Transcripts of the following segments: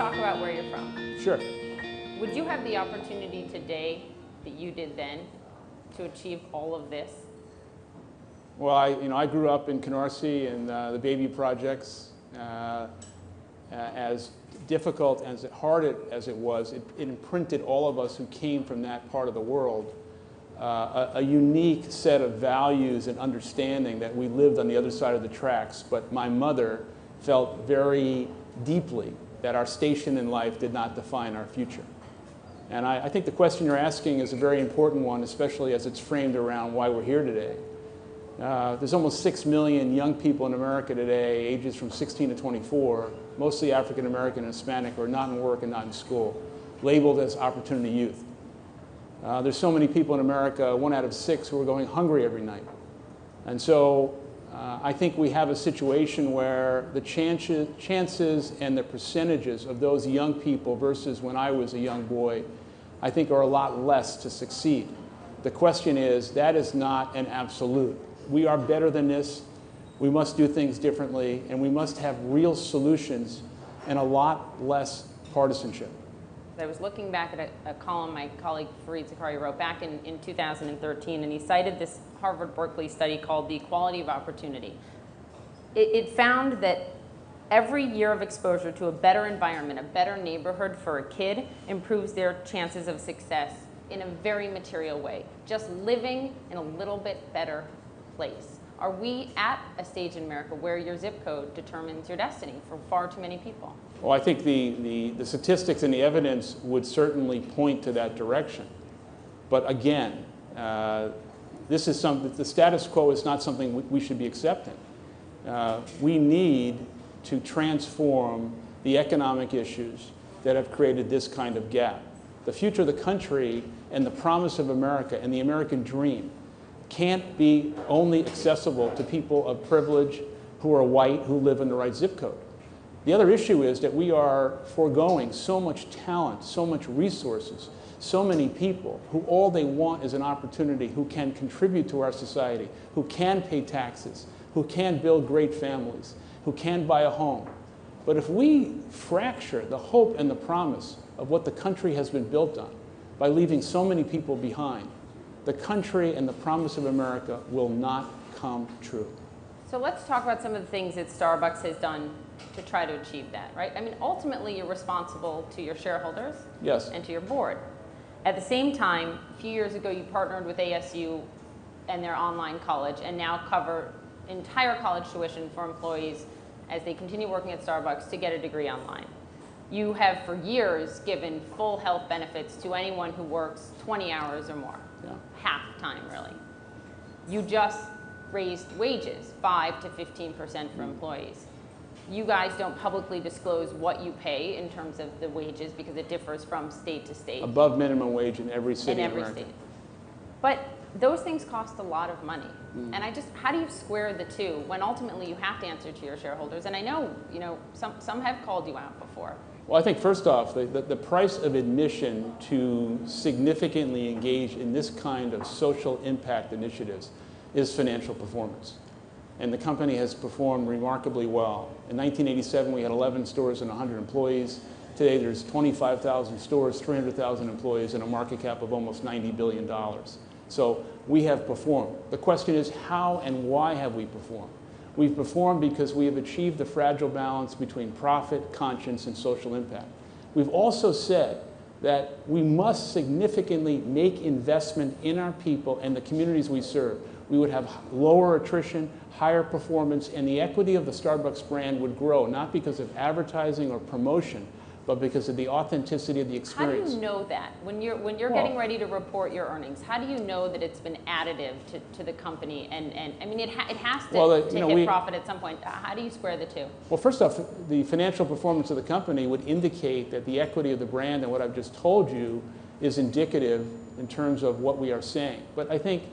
talk about where you're from. Sure. Would you have the opportunity today that you did then to achieve all of this? Well, I grew up in Canarsie and the baby projects. As difficult, as hard as it was, it imprinted all of us who came from that part of the world a unique set of values and understanding that we lived on the other side of the tracks. But my mother felt very deeply that our station in life did not define our future. And I think the question you're asking is a very important one, especially as it's framed around why we're here today. There's almost 6 million young people in America today, ages from 16 to 24, mostly African American and Hispanic, who are not in work and not in school, labeled as opportunity youth. There's so many people in America, 1 out of 6, who are going hungry every night. And so I think we have a situation where the chances and the percentages of those young people versus when I was a young boy, I think are a lot less to succeed. The question is, that is not an absolute. We are better than this. We must do things differently, and we must have real solutions and a lot less partisanship. I was looking back at a column my colleague Fareed Zakaria wrote back in 2013, and he cited this Harvard-Berkeley study called The Equality of Opportunity. It found that every year of exposure to a better environment, a better neighborhood for a kid, improves their chances of success in a very material way. Just living in a little bit better place. Are we at a stage in America where your zip code determines your destiny for far too many people? Well, I think the statistics and the evidence would certainly point to that direction. But again, this is the status quo is not something we should be accepting. We need to transform the economic issues that have created this kind of gap. The future of the country and the promise of America and the American dream can't be only accessible to people of privilege who are white, who live in the right zip code. The other issue is that we are foregoing so much talent, so much resources, so many people who all they want is an opportunity, who can contribute to our society, who can pay taxes, who can build great families, who can buy a home. But if we fracture the hope and the promise of what the country has been built on by leaving so many people behind, the country and the promise of America will not come true. So let's talk about some of the things that Starbucks has done to try to achieve that, right? I mean, ultimately, you're responsible to your shareholders Yes. and to your board. At the same time, a few years ago, you partnered with ASU and their online college and now cover entire college tuition for employees as they continue working at Starbucks to get a degree online. You have, for years, given full health benefits to anyone who works 20 hours or more. Yeah. Half time, really. You just raised wages 5 to 15% for employees. You guys don't publicly disclose what you pay in terms of the wages because it differs from state to state. Above minimum wage in every city in America. State. But those things cost a lot of money. And how do you square the two when ultimately you have to answer to your shareholders? And I know, some have called you out before. Well, I think first off, the price of admission to significantly engage in this kind of social impact initiatives is financial performance. And the company has performed remarkably well. In 1987, we had 11 stores and 100 employees. Today, there's 25,000 stores, 300,000 employees, and a market cap of almost $90 billion. So we have performed. The question is, how and why have we performed? We've performed because we have achieved the fragile balance between profit, conscience, and social impact. We've also said that we must significantly make investment in our people and the communities we serve. We would have lower attrition, higher performance, and the equity of the Starbucks brand would grow, not because of advertising or promotion, but because of the authenticity of the experience. How do you know that? When you're getting ready to report your earnings, how do you know that it's been additive to the company? And I mean, it has to hit profit at some point. How do you square the two? Well, first off, the financial performance of the company would indicate that the equity of the brand and what I've just told you is indicative in terms of what we are saying. But I think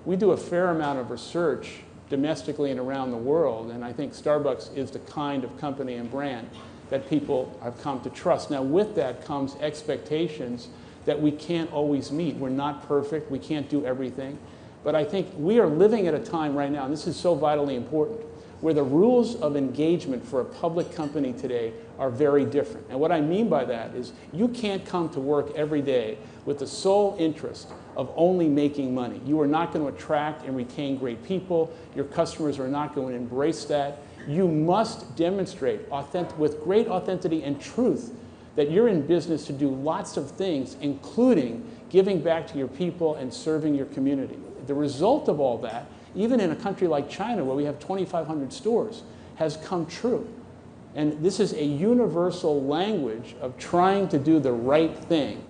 we do a fair amount of research domestically and around the world, and I think Starbucks is the kind of company and brand that people have come to trust. Now, with that comes expectations that we can't always meet. We're not perfect. We can't do everything. But I think we are living at a time right now, and this is so vitally important, where the rules of engagement for a public company today are very different. And what I mean by that is you can't come to work every day with the sole interest of only making money. You are not going to attract and retain great people. Your customers are not going to embrace that. You must demonstrate with great authenticity and truth that you're in business to do lots of things, including giving back to your people and serving your community. The result of all that, even in a country like China where we have 2,500 stores, has come true. And this is a universal language of trying to do the right thing